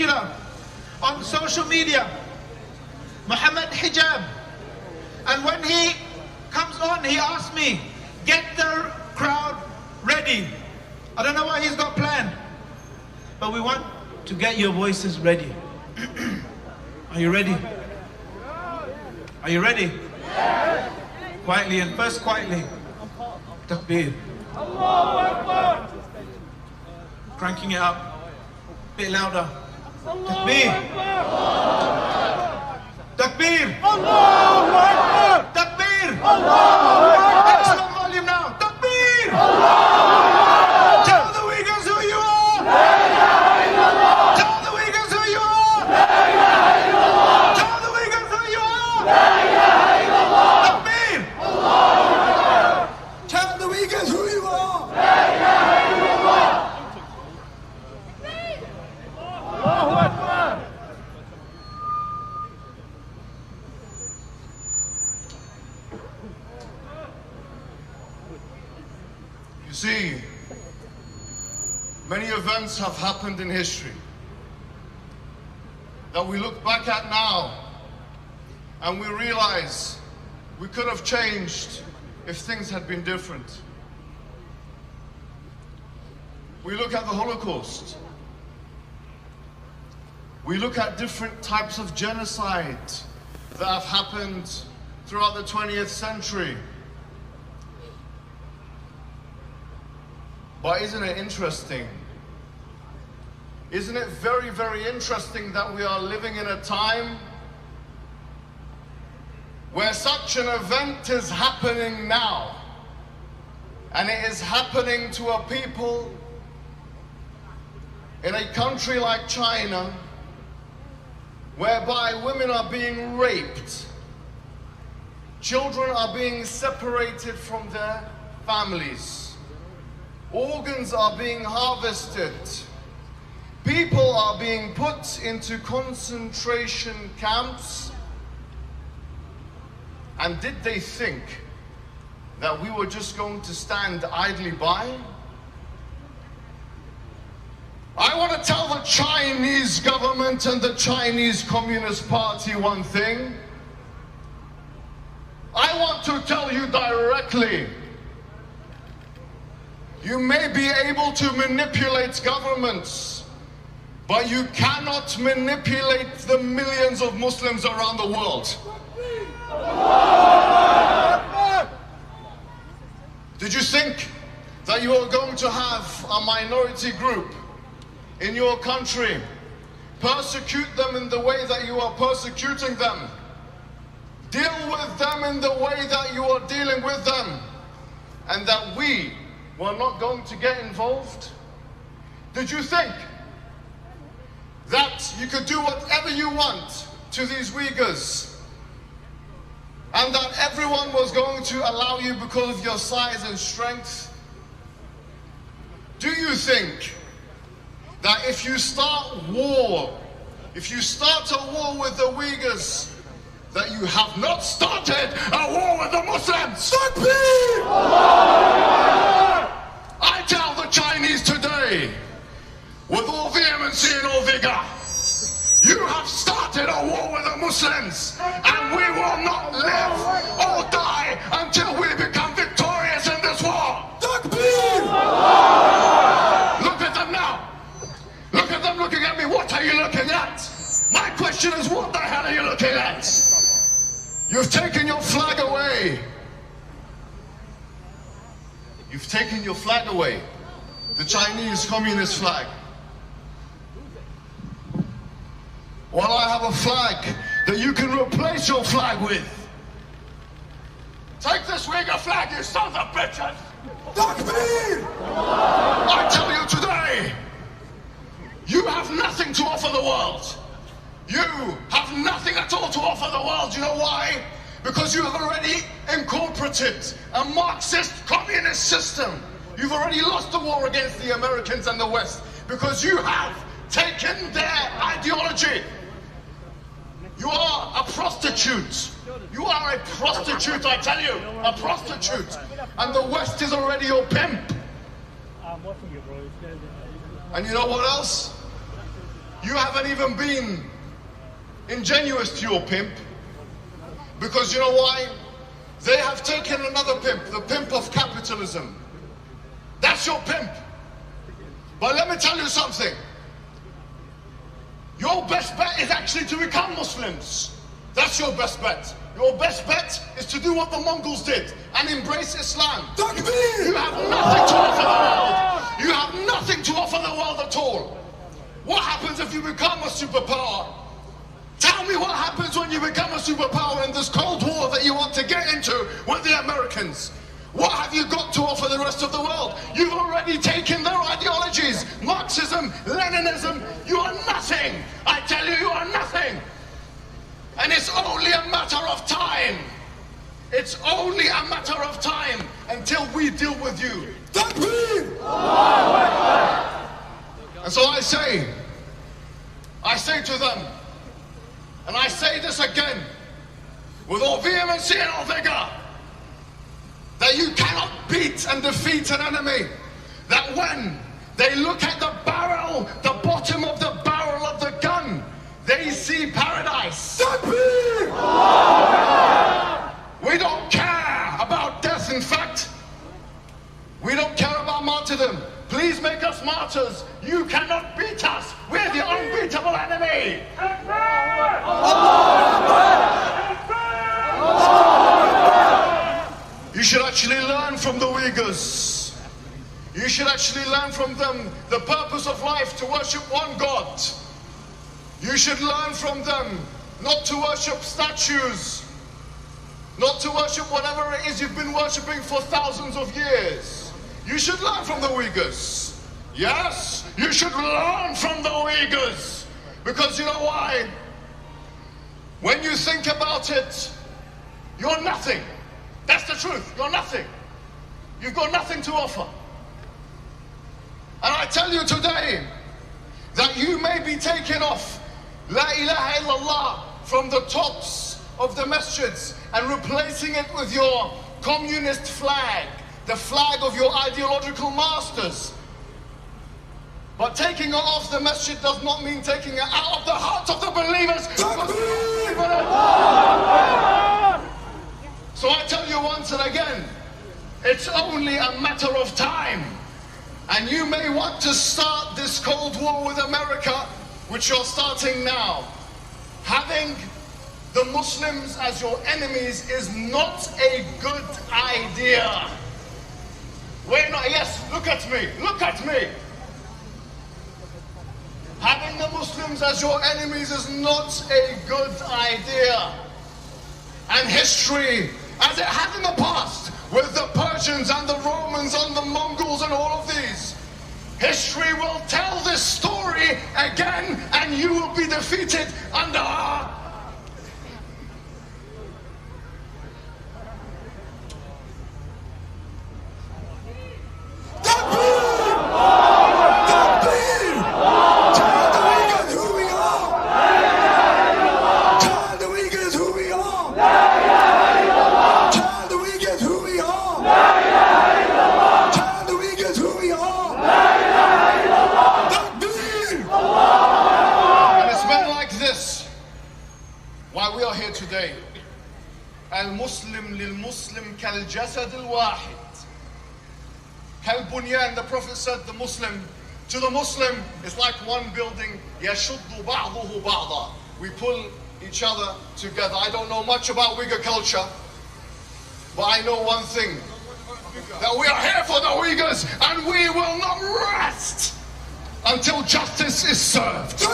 on social media, Mohammed HIJAB, and when he comes on, he asks me, get the crowd ready. I don't know what he's got planned, but we want to get your voices ready. Are you ready? Are you ready? Yes. Quietly, and first quietly, Takbir. Cranking it up, a bit louder. Takbir. Takbir. Takbir. Extra volume now. Takbir. Tell the Uyghurs who you are. Tell the Uyghurs who you are. Tell the Uyghurs who you are. Takbir. Tell the Uyghurs who you are. You see, many events have happened in history that we look back at now and we realize we could have changed if things had been different. We look at the Holocaust. We look at different types of genocide that have happened throughout the 20th century. But isn't it interesting? Isn't it very, very interesting that we are living in a time where such an event is happening now, and it is happening to a people in a country like China, whereby women are being raped, children are being separated from their families, organs are being harvested, people are being put into concentration camps. And did they think that we were just going to stand idly by? I want to tell the Chinese government and the Chinese Communist Party one thing. I want to tell you directly, you may be able to manipulate governments, but you cannot manipulate the millions of Muslims around the world. Did you think that you were going to have a minority group in your country, persecute them in the way that you are persecuting them, deal with them in the way that you are dealing with them, and that we were not going to get involved? Did you think that you could do whatever you want to these Uyghurs, and that everyone was going to allow you because of your size and strength? Do you think that if you start a war with the Uyghurs, that you have not started a war with the Muslims? I tell the Chinese today, with all vehemency and all vigor, you have started a war with the Muslims, and we will not live or die until we become victorious in this war. Look at them now. Look at them looking at me. What are you looking at? My question is, what the hell are you looking at? You've taken your flag away. You've taken your flag away. The Chinese Communist flag. Well, I have a flag that you can replace your flag with. Take this Uyghur flag, you sons of bitches! Takbir! I tell you today, you have nothing to offer the world. You have nothing at all to offer the world. You know why? Because you have already incorporated a Marxist communist system. You've already lost the war against the Americans and the West, because you have taken their ideology. You are a prostitute. You are a prostitute, I tell you. A prostitute. And the West is already your pimp. And you know what else? you haven't even been ingenuous to your pimp. Because you know why? They have taken another pimp, the pimp of capitalism. That's your pimp. But let me tell you something. Your best bet is actually to become Muslims. That's your best bet. Your best bet is to do what the Mongols did and embrace Islam. You have nothing to offer the world. You have nothing to offer the world at all. What happens if you become a superpower? Tell me what happens when you become a superpower in this Cold War that you want to get into with the Americans. What have you got to offer the rest of the world? You've already taken their ideologies. Marxism, Leninism, you are nothing. I tell you, you are nothing. And it's only a matter of time. It's only a matter of time until we deal with you. And so I say to them, and I say this again, with all vehemency and all vigor, that you cannot beat and defeat an enemy. That when they look at the barrel, the bottom of the barrel of the gun, they see paradise. We don't care about death, in fact. We don't care about martyrdom. Please make us martyrs. You cannot beat us. We're the unbeatable enemy. You should actually learn from the Uyghurs. You should actually learn from them the purpose of life, to worship one God. You should learn from them not to worship statues, not to worship whatever it is you've been worshipping for thousands of years. You should learn from the Uyghurs. Yes, you should learn from the Uyghurs. Because you know why? When you think about it, you're nothing. That's the truth. You're nothing. You've got nothing to offer. And I tell you today that you may be taking off La ilaha illallah from the tops of the masjids and replacing it with your communist flag, the flag of your ideological masters. But taking it off the masjid does not mean taking it out of the hearts of the believers. So I tell you once and again, it's only a matter of time. And you may want to start this Cold War with America, which you're starting now. Having the Muslims as your enemies is not a good idea. We're not, yes, look at me, look at me. Having the Muslims as your enemies is not a good idea. And history, as it has in the past, with the Persians and the Romans and the Mongols and all of these, history will tell this story again, and you will be defeated under our... today. Al-Muslim lil-Muslim kal-jasad al-wahid. Kal-bunyan, the Prophet said, the Muslim, to the Muslim, is like one building. Yashuddu ba'duhu ba'da. We pull each other together. I don't know much about Uyghur culture, but I know one thing, that we are here for the Uyghurs, and we will not rest until justice is served.